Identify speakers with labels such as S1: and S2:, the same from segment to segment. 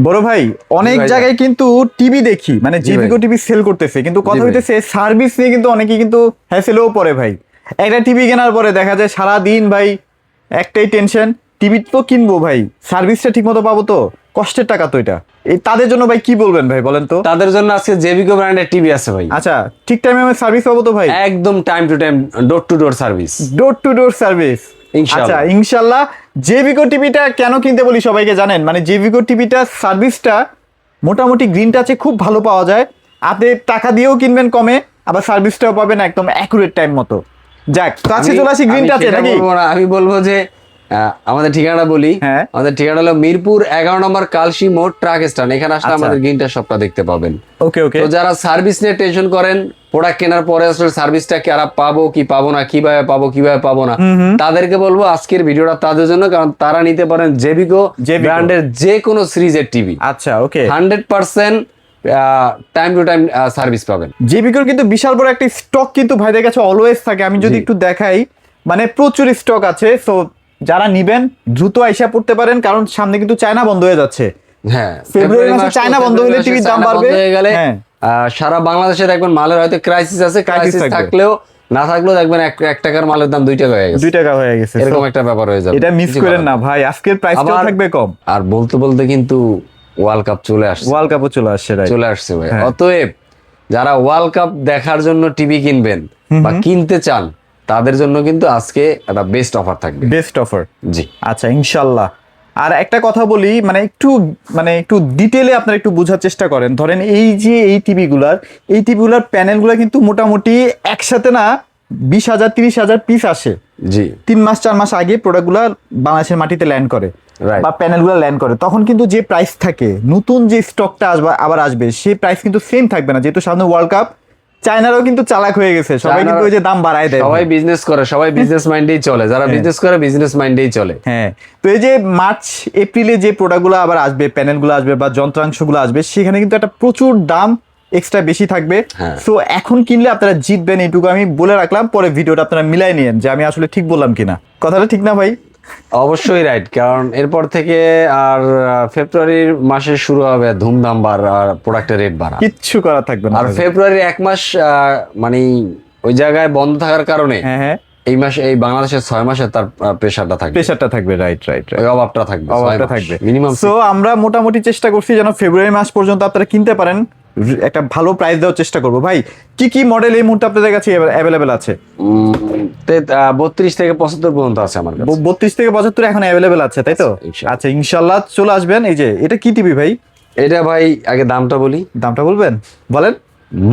S1: বড় ভাই অনেক জায়গায় কিন্তু টিভি দেখি মানে জেবিকো টিভি সেল করতেছে, কিন্তু কথা হইতেছে সার্ভিস নিয়ে কিন্তু অনেকে কিন্তু হ্যাসেলেও পড়ে ভাই। একটা টিভি কেনার পরে দেখা যায় সারা দিন ভাই একটাই টেনশন, টিভি তো কিনবো ভাই, সার্ভিসটা ঠিক মতো পাবো তো? কষ্টের টাকা তো এটা। এই তাদের জন্য ভাই কি বলবেন ভাই, বলেন তো?
S2: তাদের জন্য আজকে জেবিকো ব্র্যান্ডের টিভি আছে ভাই।
S1: আচ্ছা, ঠিক টাইমে আমি সার্ভিস পাবো তো ভাই?
S2: একদম time to time, door to door service.
S1: Door to door service,
S2: ইনশাআল্লাহ।
S1: আচ্ছা ইনশাল্লাহ। জেবিকো টিভিটা কেন কিনতে বলি সবাইকে জানেন? মানে জেবিকো টিভিটা সার্ভিসটা মোটামুটি গ্রিন টাচে খুব ভালো পাওয়া যায়। আপনি টাকা দিয়েও কিনবেন কমে, আবার সার্ভিসটাও পাবেন একদম অ্যাকুরেট টাইম মতো। যাক, কাছে চলে আসি গ্রিন টাচে নাকি?
S2: আমি বলবো যে আমাদের ঠিকানাটা বলি।
S1: হ্যাঁ।
S2: আমাদের ঠিকানা হলো মিরপুর 11 নম্বর কালশি মোড় ট্রাক স্ট্যান্ড। এখানে আসলে আমাদের গ্রিন টাচ শপটা দেখতে পাবেন।
S1: ওকে ওকে।
S2: তো যারা সার্ভিস নিয়ে টেনশন করেন, প্রোডাক্ট কেনার পরে আসলে সার্ভিসটা কি আর পাবো কি পাবো না, কিভাবে পাবো না, তাদেরকে বলবো আজকের ভিডিওটা তাদের জন্য, কারণ তারা নিতে পারেন জেবিকো ব্র্যান্ডের যে কোনো সিরিজের টিভি।
S1: আচ্ছা ওকে।
S2: 100% টাইম টু টাইম সার্ভিস পাবেন।
S1: জেবিকোর কিন্তু বিশাল বড় একটা স্টক কিন্তু ভাইদের কাছে অলওয়েজ থাকে। আমি যদি একটু দেখাই, মানে প্রচুর স্টক আছে। সো যারা নিবেন দ্রুত আইসা পড়তে পারেন, কারণ সামনে কিন্তু চায়না বন্ধ হয়ে যাচ্ছে।
S2: হ্যাঁ,
S1: ফেব্রুয়ারি মাসে চায়না বন্ধ হলে টিভির দাম বাড়বে।
S2: হয়ে গেলে
S1: হ্যাঁ,
S2: সারা বাংলাদেশে দেখবেন মালের হয়তো ক্রাইসিস আছে, ক্রাইসিস থাকলেও না থাকলেও দেখবেন এক টাকার মালের দাম 2 টাকা হয়ে গেছে,
S1: 2 টাকা হয়ে গেছে।
S2: এরকম একটা ব্যাপার হয়ে যাবে।
S1: এটা মিস করেন না ভাই, আজকের প্রাইসটাও থাকবে কম।
S2: আর বলতে বলতে কিন্তু ওয়ার্ল্ড কাপ চলে আসছে।
S1: ওয়ার্ল্ড কাপও চলে আসছে,
S2: চলে আসছে ভাই। অতএব যারা ওয়ার্ল্ড কাপ দেখার জন্য টিভি কিনবেন বা কিনতে চান, তাদের জন্য কিন্তু আজকে একটা বেস্ট অফার থাকবে।
S1: বেস্ট অফার,
S2: জি।
S1: আচ্ছা ইনশাল্লাহ। আর একটা কথা বলি, মানে একটু ডিটেইলে আপনারা একটু বোঝার চেষ্টা করেন। ধরেন এই যে এই টিভিগুলার প্যানেলগুলো কিন্তু মোটামুটি একসাথে না 20,000 30,000 পিস আসে।
S2: জি।
S1: 3 মাস 4 মাস আগে প্রোডাক্টগুলো বাংলাদেশের মাটিতে ল্যান্ড করে বা প্যানেলগুলো ল্যান্ড করে, তখন কিন্তু যে প্রাইস থাকে, নতুন যে স্টকটা আবার আসবে সেই প্রাইস কিন্তু সেম থাকবে না। যেহেতু সামনে ওয়ার্ল্ড কাপ, চায়নারাও কিন্তু চালাক হয়ে গেছে, সবাই কিন্তু ওই যে দাম বাড়ায় দেয়।
S2: সবাই বিজনেস করে, সবাই বিজনেস মাইন্ডেই চলে, যারা বিজনেস করে বিজনেস মাইন্ডেই চলে।
S1: হ্যাঁ, তো এই যে মার্চ এপ্রিলে যে প্রোডাক্টগুলো আবার আসবে, প্যানেলগুলো আসবে বা যন্ত্রাংশগুলো আসবে, সেখানে কিন্তু একটা প্রচুর দাম এক্সট্রা বেশি থাকবে। সো এখন কিনলে আপনারা জিতবেন, এইটুকু আমি বলে রাখলাম। পরে ভিডিওটা আপনারা মিলাই নিয়েন যে আমি আসলে ঠিক বললাম কিনা। কথাটা ঠিক না ভাই?
S2: অবশ্যই রাইট, কারণ এরপর থেকে আর ফেব্রুয়ারির মাসে শুরু হবে ধুমধাম আর প্রোডাক্টের রেট বাড়া,
S1: কিচ্ছু করা থাকবে না।
S2: আর ফেব্রুয়ারির 1 মাস মানে ওই জায়গায় বন্ধ থাকার কারণে
S1: হ্যাঁ
S2: এই মাসে, এই বাংলাদেশের 6 মাসে তার প্রেশারটা থাকবে।
S1: রাইট,
S2: ওই অভাবটা থাকবে
S1: মিনিমাম। সো আমরা মোটামুটি চেষ্টা করছি যেন ফেব্রুয়ারি মাস পর্যন্ত আপনারা কিনতে পারেন, একটা ভালো প্রাইস দেওয়ার চেষ্টা করবো। ভাই কি কি মডেল এই মুহূর্তে আপনাদের কাছে অ্যাভেলেবেল আছে?
S2: 32 থেকে 75 পর্যন্ত আছে আমার কাছে।
S1: 32 থেকে 75 এখন অ্যাভেলেবেল আছে, তাই তো? আচ্ছা ইনশাল্লাহ চলে আসবেন। এই যে এটা কি টিভি ভাই?
S2: এটা ভাই আগে দামটা বলি।
S1: দামটা বলবেন? বলেন।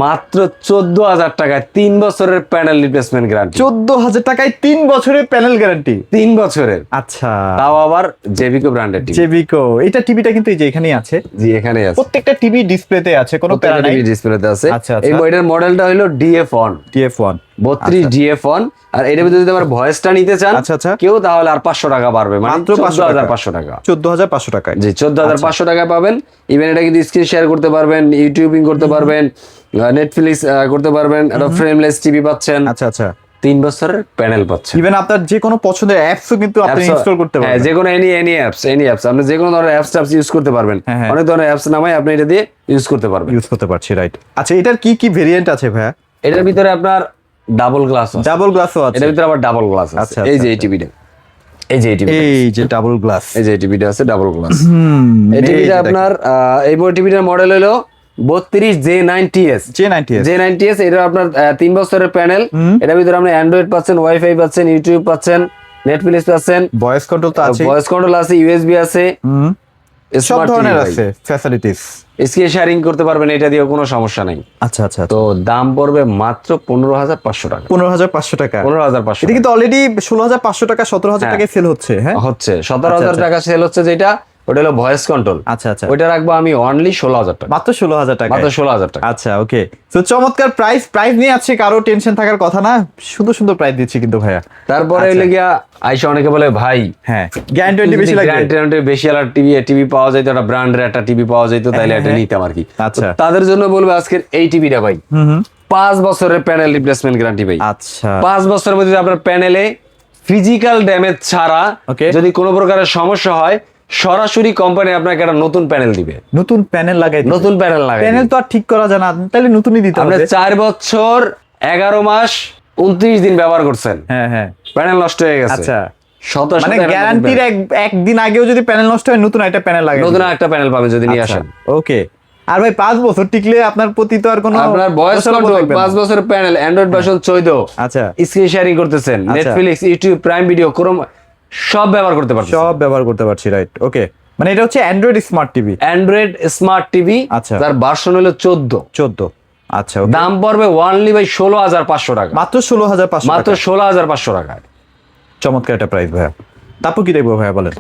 S2: মাত্র 14,000 টাকায় 3 বছরের প্যানেল রিপ্লেসমেন্ট গ্যারান্টি।
S1: 14,000 টাকায় 3 বছরের প্যানেল গ্যারান্টি?
S2: 3 বছরের।
S1: আচ্ছা,
S2: তাও আবার জেবিকো ব্র্যান্ডের টিভি।
S1: জেবিকো, এটা টিভিটা কিন্তু এই যে এখানেই আছে।
S2: জি, এখানেই আছে,
S1: প্রত্যেকটা টিভি ডিসপ্লেতে আছে, কোনো প্যারা নাই।
S2: টিভি ডিসপ্লেতে আছে।
S1: আচ্ছা,
S2: এই মডেলের মডেলটা হলো DF1 32 DF1। আর এর ভিতরে যদি আবার ভয়েসটা নিতে চান কেউ, তাহলে আর 500 টাকা বাড়বে, মানে 14,500 টাকা।
S1: 14,500 টাকায়,
S2: জি 14,500 টাকা পাবেন। ইভেন এটা কিন্তু স্ক্রিন শেয়ার করতে পারবেন, ইউটিউবিং করতে পারবেন, নেটফ্লিক্স করতে পারবেন, এটা ফ্রেমলেস টিভি পাচ্ছেন।
S1: আচ্ছা
S2: 3 বছরের প্যানেল পাচ্ছেন।
S1: ইভেন আপনার যে কোনো পছন্দের অ্যাপসও কিন্তু আপনি ইনস্টল করতে পারবেন।
S2: হ্যাঁ, যে কোনো এনি অ্যাপস আপনি যে কোনো ধরনের অ্যাপস ইউজ করতে পারবেন। অনেক ধরনের অ্যাপস নামাই আপনি এটা দিয়ে ইউজ করতে পারছি।
S1: রাইট। আচ্ছা, এটার কি কি ভেরিয়েন্ট আছে ভাইয়া?
S2: এটার ভিতরে আপনার ডাবল গ্লাসও আছে। এটার ভিতরে আবার ডাবল গ্লাস আছে। এই যে এই টিভিটা, এই যে
S1: ডাবল গ্লাস,
S2: এই যে টিভিটা আছে ডাবল গ্লাস। এই টিভিটা আপনার এই টিভিটার মডেল হলো 32 J90S। এটা আপনার 3 বছরের প্যানেল। এটার ভিতরে আপনি অ্যান্ড্রয়েড পাচ্ছেন, ওয়াইফাই পাচ্ছেন, ইউটিউব পাচ্ছেন, নেটফ্লিক্স পাচ্ছেন,
S1: ভয়েস কন্ট্রোল তো আছে,
S2: ইউএসবি আছে,
S1: সব ধরনের আছে ফ্যাসিলিটিস।
S2: স্ক্রিন শেয়ারিং করতে পারবেন, এটা দিয়ে কোনো সমস্যা নাই।
S1: আচ্ছা,
S2: তো দাম পড়বে মাত্র 15,500 টাকা।
S1: 15,500 টাকা।
S2: 15,500।
S1: এটা কিন্তু অলরেডি 16,500 টাকা 17,000 টাকায় সেল হচ্ছে। হ্যাঁ,
S2: 17,000 টাকা সেল হচ্ছে। যেটা ওটা হলো ভয়েস কন্ট্রোল।
S1: আচ্ছা,
S2: ওইটা রাখবো আমি অনলি 16,000 টাকা,
S1: মাত্র 16,000 টাকা।
S2: মাত্র 16,000 টাকা।
S1: আচ্ছা ওকে। তো চমৎকার প্রাইস নিয়ে আছে, কারো টেনশন থাকার কথা না, সুন্দর প্রাইস দিচ্ছি কিন্তু ভাইয়া।
S2: তারপরে হইলে গিয়া আইসা অনেকে বলে ভাই,
S1: হ্যাঁ গ্যারান্টি বেশি লাগে,
S2: গ্যারান্টি বেশি আর টিভি পাওয়া যাইতো, একটা ব্র্যান্ডের একটা টিভি পাওয়া যাইতো, তাইলে এটা নিতাম আর কি।
S1: আচ্ছা,
S2: তাদের জন্য বলবো আজকের এই টিভিটা ভাই 5 বছরের প্যানেল রিপ্লেসমেন্ট গ্যারান্টি ভাই।
S1: আচ্ছা,
S2: 5 বছরের মধ্যে আপনার প্যানেলে ফিজিক্যাল ড্যামেজ ছাড়া যদি কোনো প্রকারের সমস্যা হয়, সরাসরি কোম্পানি আপনাকে একটা নতুন প্যানেল দিবে,
S1: নতুন প্যানেল লাগাই,
S2: নতুন প্যানেল লাগাই।
S1: প্যানেল তো আর ঠিক করা যায় না, তাহলে নতুনই দিতে
S2: আপনি
S1: হবে।
S2: 4 বছর 11 মাস 29 দিন ব্যবহার করছেন,
S1: হ্যাঁ হ্যাঁ,
S2: প্যানেল নষ্ট হয়ে গেছে।
S1: আচ্ছা,
S2: শত
S1: মানে গ্যারান্টির একদিন আগেও যদি প্যানেল নষ্ট হয় নতুন একটা প্যানেল লাগাই,
S2: নতুন একটা প্যানেল পাবেন যদি নিয়ে আসেন।
S1: ওকে। আর ভাই 5 বছর টিকলে আপনার প্রতি তো আর কোনো
S2: আপনার ভয়েস কন্ট্রোল 5 বছরের প্যানেল, অ্যান্ড্রয়েড ভার্সন 14,
S1: আচ্ছা,
S2: স্ক্রিন শেয়ারিং করতেছেন, Netflix, YouTube, Prime video, Chrome সব ব্যবহার করতে পারছেন,
S1: সব ব্যবহার করতে পারছি, রাইট। ওকে, মানে এটা হচ্ছে Android smart TV,
S2: Android smart TV.
S1: আচ্ছা,
S2: তার ভার্সন হলো 14।
S1: আচ্ছা,
S2: দাম পড়বে অনলি ভাই 16,500 টাকা,
S1: মাত্র 16,500,
S2: মাত্র 16,500 টাকা।
S1: চমৎকার একটা প্রাইস ভাইয়া। তারপর কি দেখবো ভাইয়া বলেন?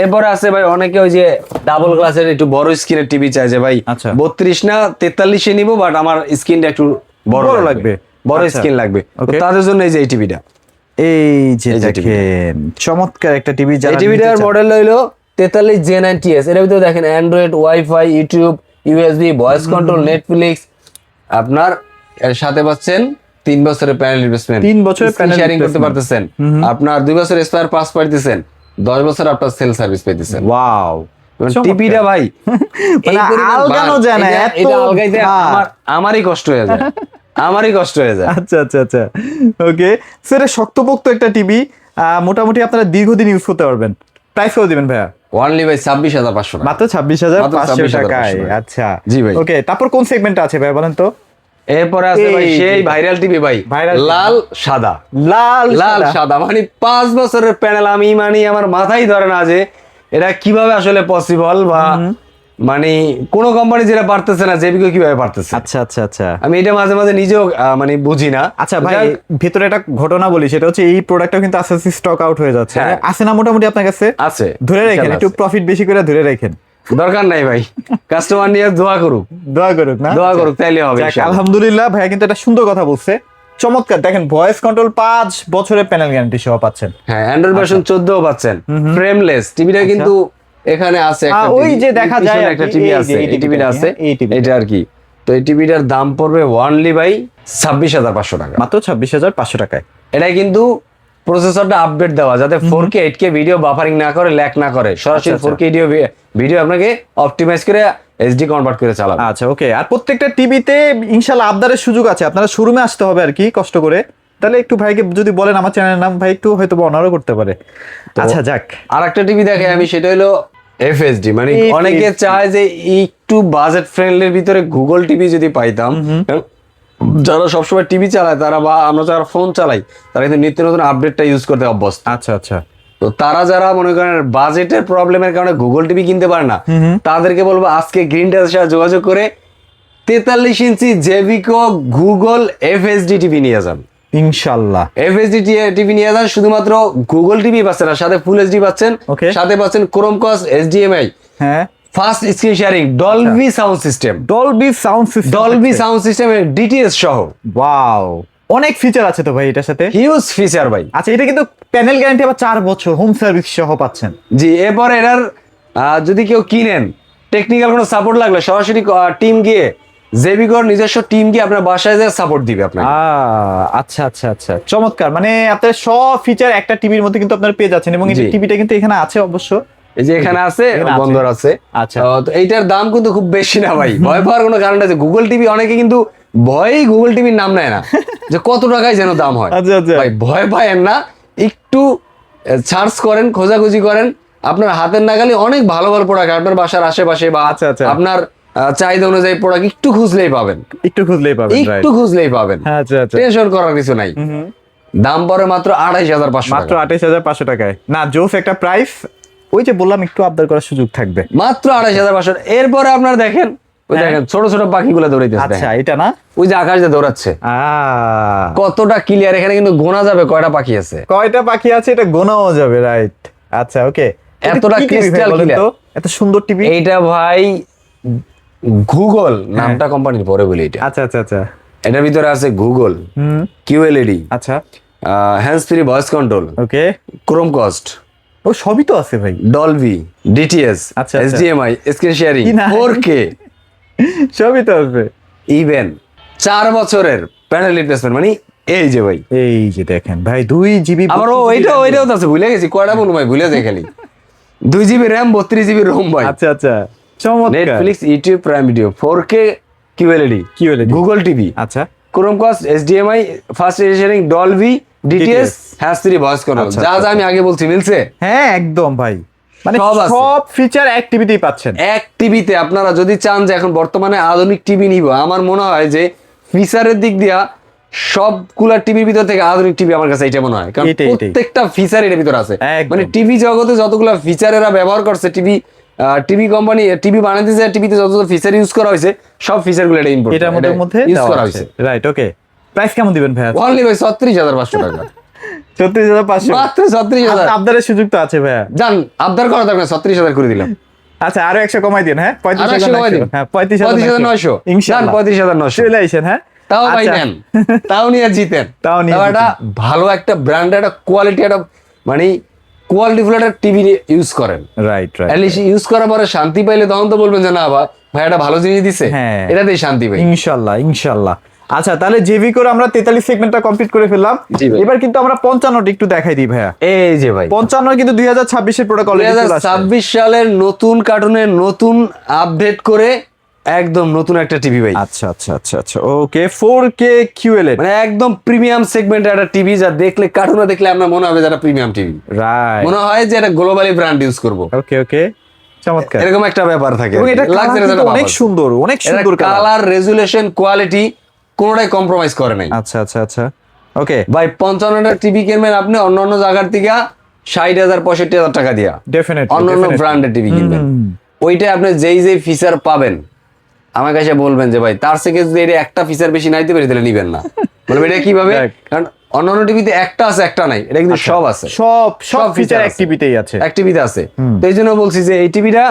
S2: এরপরে আছে ভাই অনেকে ওই যে ডাবল গ্লাসের একটু বড় স্ক্রিনের টিভি চাই, যে ভাই
S1: আচ্ছা,
S2: 32 না 43 নিব, বাট আমার স্ক্রিনটা একটু বড় লাগবে, বড় স্ক্রিন লাগবে, তো তাদের জন্য এই যে এই টিভিটা,
S1: এই যে দেখেন চমৎকার একটা টিভি।
S2: এই টিভিটার মডেল হইলো 43 J9TS। এর ভিতরে দেখেন Android, wifi, YouTube, USB, voice control, Netflix. আপনার এর সাথে পাচ্ছেন 3 বছরের প্যানেল রিপ্লেসমেন্ট,
S1: 3 বছরের প্যানেল
S2: শেয়ারিং করতে পারতেছেন, আপনার 2 বছর স্পেয়ার পাস পাইতেছেন, 10 বছর আপনার সেল সার্ভিস পাইতেছেন।
S1: ওয়াও,
S2: টিভিটা ভাই
S1: মানে আলগানো যায় না,
S2: এটা আলগাইতে আমারই কষ্ট হয়ে যায়, আমারই কষ্ট হয়ে যায়।
S1: আচ্ছা আচ্ছা আচ্ছা, ওকে। সেটা শক্তপোক্ত একটা টিভি, মোটামুটি আপনারা দীর্ঘদিন ইউজ করতে পারবেন। প্রাইস কত দিবেন ভাইয়া?
S2: অনলি ভাই 26,500 টাকা,
S1: মাত্র 26,500 টাকায়। আচ্ছা,
S2: জি ভাই।
S1: ওকে, তারপর কোন সেগমেন্টে আছে ভাই বলেন তো?
S2: এরপরে আছে ভাই সেই ভাইরাল টিভি ভাই, লাল সাদা,
S1: লাল
S2: সাদা, মানে 5 বছরের প্যানেল। আমি মানে আমার মাথায় ধরে না যে এটা কিভাবে আসলে পসিবল, বা মানে কোন কোম্পানি যেটা পারতেছে না, জেবিকো কিভাবে পারতেছে।
S1: আচ্ছা আচ্ছা আচ্ছা,
S2: আমি এটা মাঝে মাঝে নিজেও মানে বুঝি না।
S1: আচ্ছা ভাই, ভিতরে একটা ঘটনা বলি, সেটা হচ্ছে এই প্রোডাক্টটা কিন্তু আস্তে আস্তে স্টক আউট হয়ে যাচ্ছে। আছে না মোটামুটি আপনার কাছে?
S2: আছে,
S1: ধরে রাখেন, একটু প্রফিট বেশি করে ধরে রাখেন,
S2: দরকার নাই ভাই, কাস্টমার নিয়ে দোয়া করুক,
S1: না
S2: দোয়া করুক, তাইলে হবে।
S1: আলহামদুলিল্লাহ, ভাইয়া কিন্তু একটা সুন্দর কথা বলছে, চমৎকার। দেখেন ভয়েস কন্ট্রোল 5 বছরের প্যানেল গ্যারান্টি সহ পাচ্ছেন।
S2: হ্যাঁ, অ্যান্ড্রয়েড ভার্সন 14 পাচ্ছেন, ফ্রেমলেস টিভিটা কিন্তু এখানে আছে একটা,
S1: ওই যে দেখা যায়
S2: একটা টিভি আছে, এই টিভিটা আছে, এটা আর কি। তো এই টিভিটার দাম পড়বে অনলি ভাই 26,500 টাকা,
S1: মাত্র 26,500 টাকায়।
S2: এটা কিন্তু প্রসেসরটা আপডেট দেওয়া, যাতে 4K 8K ভিডিও বাফারিং না করে, ল্যাগ না করে, সরাসরি 4K ভিডিও আপনাকে অপটিমাইজ করে এইচডি কনভার্ট করে চালাবে।
S1: আচ্ছা, ওকে। আর প্রত্যেকটা টিভিতে ইনশাআল্লাহ আপডেটের সুযোগ আছে, আপনারা শোরুমে আসতে হবে আর কি, কষ্ট করে। তাহলে একটু ভাইকে যদি বলেন আমার চ্যানেলের নাম, ভাই একটু হয়তো অনারও করতে পারে। আচ্ছা, যাক,
S2: আর একটা টিভি দেখে আমি, সেটা হলো এফএসডি। মানে অনেকে চায় যে একটু বাজেট ফ্রেন্ডলির ভিতরে গুগল টিভি যদি পাইতাম। যারা সবসময় টিভি চালায় তারা, বা আমরা যারা ফোন চালাই, তারা কিন্তু নিত্য নতুন আপডেটটা ইউজ করতে অভ্যস্ত।
S1: আচ্ছা আচ্ছা,
S2: তো তারা যারা মনে করেন বাজেটের প্রবলেমের কারণে গুগল টিভি কিনতে পারে না, তাদেরকে বলবো আজকে গ্রিন ডেলের সাথে যোগাযোগ করে 43 ইঞ্চি জেবিকো গুগল এফএসডি টিভি নিয়ে যান
S1: ইনশাআল্লাহ।
S2: এফএসডি টিভি নিয়ে যান, শুধুমাত্র গুগল টিভি পাচ্ছেন না, সাথে ফুল এইচডি পাচ্ছেন, সাথে পাচ্ছেন ক্রোমকাস্ট, এইচডিএমআই,
S1: হ্যাঁ,
S2: fast screen sharing, Dolby sound system, Dolby sound system DTS সহ।
S1: ওয়াও, অনেক ফিচার আছে তো ভাই এটার সাথে,
S2: হিউজ ফিচার ভাই।
S1: আচ্ছা, এটা কিন্তু প্যানেল গ্যারান্টি আবার 4 বছর হোম সার্ভিস সহ পাচ্ছেন।
S2: জি, এরপর এটার যদি কেউ কিনেন, টেকনিক্যাল কোনো সাপোর্ট লাগলে সরাসরি টিম গিয়ে, জেবিকোর নিজস্ব টিম গিয়ে আপনার বাসায় যায় সাপোর্ট দিবে আপনাকে।
S1: আচ্ছা আচ্ছা আচ্ছা, চমৎকার। মানে আপনার সব ফিচার একটা টিভির মধ্যে কিন্তু আপনারা পেয়ে যাচ্ছেন, এবং এই টিভিটা কিন্তু এখানে আছে অবশ্য,
S2: এই যে এখানে আছে, বন্দর আছে।
S1: আচ্ছা,
S2: তো এইটার দাম কিন্তু খুব বেশি না ভাই, ভয় পাওয়ার কোনো কারণ আছে। গুগল টিভি অনেকে কিন্তু ভয়ই গুগল টিভির নাম নেয় না, যে কত টাকায় যেন দাম হয়।
S1: আচ্ছা আচ্ছা
S2: ভাই, ভয় পায়েন না, একটু সার্চ করেন, খোঁজাখুঁজি করেন, আপনার হাতের নাগালে অনেক ভালো ভালো প্রোডাক্ট আপনার বাসার আশেপাশে, বা আপনার চাহিদা অনুযায়ী প্রোডাক্ট একটু খুঁজলেই পাবেন, একটু খুঁজলেই পাবেন। টেনশন করার কিছু নাই। দাম পড়ে মাত্র 28,500,
S1: মাত্র 28,500 টাকায়। না, জোস একটা প্রাইস। ওই যে বললাম একটু আবদার করার সুযোগ থাকবে,
S2: মাত্র 28,500। এরপরে আপনার দেখেন, ওই দেখেন ছোট ছোট পাখিগুলো দৌড়াইতেছে।
S1: আচ্ছা, এটা না,
S2: ওই যে আকাশ দিয়ে দৌড়াচ্ছে, কতটা ক্লিয়ার। এখানে কিন্তু গোনা যাবে কয়টা পাখি আছে,
S1: এটা গোনাও যাবে, রাইট। আচ্ছা, ওকে,
S2: এতটা ক্রিস্টাল ক্লিয়ার,
S1: এত সুন্দর টিভি।
S2: এইটা ভাই গুগল নামটা কোম্পানির পরে বলি এটা।
S1: আচ্ছা আচ্ছা আচ্ছা,
S2: এটার ভিতরে আছে গুগল, কিউএলইডি,
S1: আচ্ছা,
S2: হ্যান্ডস ফ্রি ভয়েস কন্ট্রোল,
S1: ওকে,
S2: ক্রোমকাস্ট,
S1: ও সবই তো আছে ভাই,
S2: Dolby, DTS, HDMI, screen sharing, 4K,
S1: সবই তো আছে।
S2: ইভেন 4 বছরের প্যানেল রিপ্লেসমেন্ট। মানে এই যে ভাই,
S1: এই যে দেখেন ভাই, 2 জিবি।
S2: আমারও ওইটাও তো আছে, ভুলে গেছি কয়টা বলবো ভাই, ভুলে যাই খালি। 2 GB র্যাম 32 GB রোম ভাই।
S1: আচ্ছা আচ্ছা, চমৎকার।
S2: Netflix, YouTube, Prime Video, 4K QLED, Google TV,
S1: আচ্ছা,
S2: Chromecast, HDMI, fast registering, Dolby, DTS, hands free voice control,
S1: আচ্ছা,
S2: যা
S1: আচ্ছা,
S2: যা আমি আগে বলছি মিলছে।
S1: হ্যাঁ একদম ভাই, মানে
S2: সব আছে।
S1: সব ফিচার এক টিভিতেই পাচ্ছেন।
S2: এক টিভিতে আপনারা যদি চান যে এখন বর্তমানে আধুনিক টিভি নিব, আমার মনে হয় যে ফিচারের দিক দিয়া সবগুলা টিভির ভিতর থেকে আধুনিক টিভি আমার কাছে এটা মনে হয়, কারণ
S1: এটাই।
S2: প্রত্যেকটা ফিচার এর ভিতর আছে।
S1: একদম।
S2: মানে টিভি জগতে যতগুলা ফিচার এরা ব্যবহার করছে, টিভি কোম্পানি টিভি বানাইতেছে, টিভিতে যত ফিচার ইউজ করা হয়েছে সব ফিচার গুলো এটা ইম্পোর্ট
S1: এটার মধ্যে
S2: ইউজ করা হয়েছে।
S1: রাইট, ওকে। প্রাইস কেমন দিবেন ভাই?
S2: অনলি ভাই 36,500 টাকা,
S1: 36,500
S2: মাত্র 36,000।
S1: আপনাদের সুযোগ তো আছে ভাইয়া।
S2: জান আবদার করা দরকার, 36,000 করে দিলাম।
S1: আচ্ছা, আরো 100 কমাই দিন। হ্যাঁ,
S2: আরো 100 কমাই দিন। 35,900
S1: ইনশাআল্লাহ
S2: 35,900
S1: চলে আইছেন। হ্যাঁ,
S2: তাও ভাই
S1: আচ্ছা।
S2: নেন, তাও নিয়ে জিতেন,
S1: তাও নিয়ে
S2: একটা ভালো একটা ব্র্যান্ড, একটা কোয়ালিটি, একটা মানে কোয়ালিটিফুল একটা টিভি ইউজ করেন।
S1: রাইট রাইট,
S2: অ্যাটলিস্ট ইউজ করার পরে শান্তি পাইলে তখন তো বলবেন যে না ভাই একটা ভালো জিনিস দিছে,
S1: হ্যাঁ।
S2: এটাতেই শান্তি পাই।
S1: ইনশাআল্লাহ ইনশাআল্লাহ। আচ্ছা, তাহলে জেভি করে আমরা 43 সেগমেন্টটা কমপ্লিট করে ফেললাম।
S2: জি ভাই।
S1: এবার কিন্তু আমরা 55টা একটু দেখাই দিই ভাইয়া।
S2: এই যে ভাই
S1: 55 কিন্তু 2026 এর প্রোডাক্ট অলরেডি চলে আসছে।
S2: 2026 সালের নতুন কার্টুনে নতুন আপডেট করে একদম নতুন একটা টিভি ভাই।
S1: আচ্ছা আচ্ছা আচ্ছা আচ্ছা, ওকে। 4K QLED,
S2: মানে একদম প্রিমিয়াম সেগমেন্টের একটা টিভি, যা দেখলে কার্টুনে দেখলে আপনার মনে হবে যে একটা প্রিমিয়াম টিভি,
S1: রাইট।
S2: মনে হয় যে এটা গ্লোবালি ব্র্যান্ড ইউজ করব,
S1: ওকে ওকে, চমৎকার।
S2: এরকম একটা ব্যাপার থাকে।
S1: এবং এটা
S2: Luxurious
S1: কালার
S2: একটা
S1: অনেক
S2: ব্যাপার।
S1: সুন্দর, অনেক সুন্দর কালার।
S2: কালার, রেজুলেশন, কোয়ালিটি কোনোটাই কম্প্রোমাইজ করে নাই
S1: আচ্ছা আচ্ছা আচ্ছা, ওকে।
S2: ভাই। 55টা টিভি কিনবেন আপনি অন্যান্য জায়গার থেকে 60,000 65,000 টাকা দিয়া,
S1: ডেফিনেটলি
S2: অন্যান্য ব্র্যান্ডের টিভি কিনবেন, ওইটা আপনি যেই ফিচার পাবেন আমার কাছে বলবেন যে ভাই তার থেকে যদি এটা একটা ফিচার বেশি নাইতে পারি তাহলে নিবেন না। বলবেন এটা কিভাবে, কারণ অন্যান্য টিভিতে একটা আছে একটা নাই, এটা কিন্তু সব আছে,
S1: সব
S2: সব
S1: ফিচার
S2: feature
S1: অ্যাক্টিভিটিতেই আছে।
S2: অ্যাক্টিভিটি আছে। তো এই জন্য বলছি যে এই টিভিটা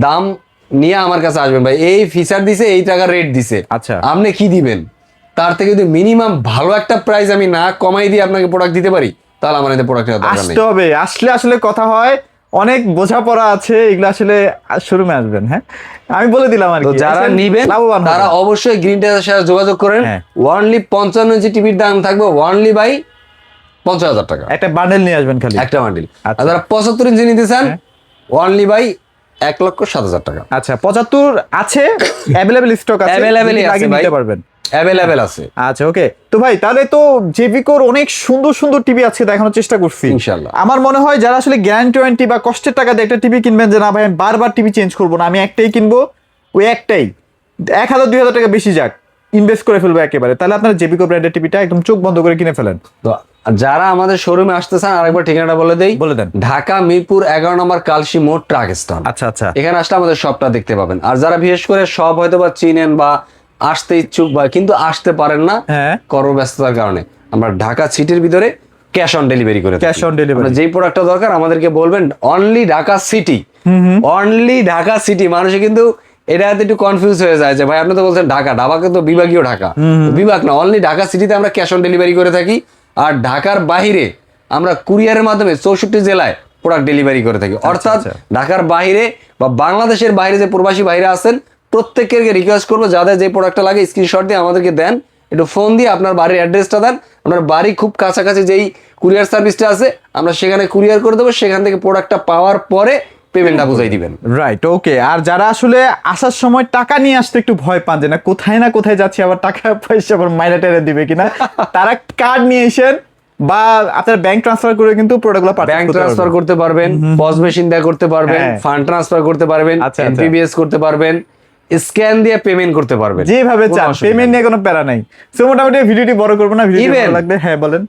S2: দাম নিয়ে আমার কাছে আসবেন ভাই, এই ফিচার দিছে, এই টাকা রেট দিছে,
S1: আচ্ছা।
S2: আপনি কি দিবেন, তার থেকে যদি মিনিমাম ভালো একটা প্রাইস আমি না কমাই দিয়ে আপনাকে প্রোডাক্ট দিতে পারি, তাহলে আমার এতে প্রোডাক্টের দরকার নেই।
S1: আসতে হবে, আসলে আসলে কথা হয়, অনেক বোঝাপড়া আছে, এগুলো আসলে শোরুমে আসবেন। হ্যাঁ, আমি বলে দিলাম আর
S2: তো
S1: কি।
S2: যারা
S1: আসলে
S2: নিবেন
S1: লাভবান হবেন।
S2: তারা অবশ্যই গ্রিন টেলের সাথে যোগাযোগ করেন।
S1: হ্যাঁ।
S2: ওয়ানলি 55 ইঞ্চি টিভির দাম থাকবে ওয়ানলি বাই 50,000 টাকা,
S1: একটা বান্ডেল নিয়ে আসবেন খালি।
S2: একটা বান্ডিল।
S1: আচ্ছা।
S2: আর যারা 75 ইঞ্চি নিতে চান
S1: হ্যাঁ।
S2: ওয়ানলি বাই 1,07,000 টাকা।
S1: আচ্ছা, 75 আছে, অ্যাভেলেবল স্টক আছে,
S2: Available-ই
S1: যদি
S2: আছে
S1: লাগে
S2: ভাই।
S1: নিতে পারবেন।
S2: অ্যাভেলেবেল আছে
S1: আচ্ছা, ওকে। তো ভাই তাহলে তো জেভিকোর অনেক সুন্দর সুন্দর টিভি আছে, দেখানোর চেষ্টা করছি
S2: ইনশাআল্লাহ।
S1: আমার মনে হয় যারা আসলে গ্যারান্টি ওয়ারেন্টি বা কষ্টের টাকা দিয়ে একটা টিভি কিনবেন, যে না ভাই আমি বারবার টিভি চেঞ্জ করবো না, আমি একটাই কিনবো, ওই একটাই 1,000-2,000 টাকা বেশি যাক, ইনভেস্ট করে ফেলবো একেবারে, তাহলে আপনারা জেভিকো ব্র্যান্ডের টিভিটা একদম চোখ বন্ধ করে কিনে ফেলেন।
S2: তো যারা আমাদের শোরুমে আসতে চান আরেকবার ঠিকানাটা বলে দেই।
S1: বলে দেন।
S2: ঢাকা মিরপুর 11 নম্বর কালশি মোড় ট্রাক স্ট্যান্ড।
S1: আচ্ছা আচ্ছা,
S2: এখানে আসলে আমাদের শপটা দেখতে পাবেন। আর যারা বিশেষ করে সব হয়তো বা চিনেন বা আসতে ইচ্ছুক বা কিন্তু আসতে পারেন না
S1: হ্যাঁ।
S2: কর্মব্যস্ততার কারণে, আমরা ঢাকা সিটির ভিতরে ক্যাশ অন ডেলিভারি করে থাকি।
S1: Cash on delivery।
S2: আপনার যেই প্রোডাক্টটা দরকার আমাদেরকে বলবেন, only Dhaka city, only Dhaka city. মানুষে কিন্তু এটা একটু কনফিউজ হয়ে যায় যে ভাই আপনি তো বলছেন ঢাকা, ঢাকা তো বিভাগীয় ঢাকা, বিভাগ না, অনলি ঢাকা সিটিতে আমরা ক্যাশ অন ডেলিভারি করে থাকি। আর ঢাকার বাইরে আমরা কুরিয়ারের মাধ্যমে 64 জেলায় প্রোডাক্ট ডেলিভারি করে থাকি। অর্থাৎ
S1: আচ্ছা।
S2: ঢাকার বাইরে বা বাংলাদেশের বাইরে যে প্রবাসী ভাইরা আছেন প্রত্যেকের রিকোয়েস্ট করবো যাদের যে প্রোডাক্টটা লাগে স্ক্রিনশট দিয়ে আমাদেরকে দেন, একটু ফোন দিয়ে আপনার বাড়ির অ্যাড্রেসটা দেন, আপনার বাড়ি খুব কাছাকাছি যেই কুরিয়ার সার্ভিসটা আছে আমরা সেখানে কুরিয়ার করে দেবো, সেখান থেকে প্রোডাক্টটা পাওয়ার পরে পেমেন্টটা বুঝাই দিবেন।
S1: রাইট, ওকে। আর যারা আসলে আসার সময় টাকা নিয়ে আসতে একটু ভয় পান, যে না কোথায় যাচ্ছি, আবার টাকা পয়সা আবার মাইরা টেরা দিবে কিনা, তারা কার্ড নিয়ে এসেন বা আপনার ব্যাংক ট্রান্সফার করে কিন্তু প্রোডাক্টগুলো
S2: ব্যাংক ট্রান্সফার করতে পারবেন, পজ মেশিন দিয়ে করতে পারবেন,
S1: হ্যাঁ।
S2: ফান্ড ট্রান্সফার করতে পারবেন,
S1: আচ্ছা, আচ্ছা।
S2: এনপিবিএস করতে পারবেন, স্ক্যান দিয়ে পেমেন্ট করতে পারবেন,
S1: যেভাবে
S2: কোনো
S1: চান,
S2: অসুবিধা
S1: পেমেন্ট
S2: নেই।
S1: নিয়ে কোনো প্যারা নাই। সো মোটামুটি ভিডিওটি বড় করবো না, ভিডিও
S2: Even-
S1: ভালো লাগবে। হ্যাঁ বলেন।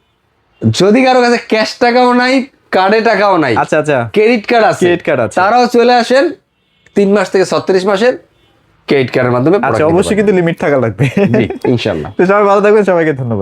S2: যদি কারো কাছে ক্যাশ টাকাও নাই, কার্ডে টাকাও নাই,
S1: আচ্ছা আচ্ছা,
S2: ক্রেডিট কার্ড আছে,
S1: Credit card আছে।
S2: তারাও চলে আসেন 3 মাস থেকে 36 মাসের ক্রেডিট কার্ডের মাধ্যমে
S1: আচ্ছা, অবশ্যই কিন্তু লিমিট থাকা লাগবে।
S2: জি ইনশাআল্লাহ।
S1: তো সবাই ভালো থাকবেন, সবাইকে ধন্যবাদ।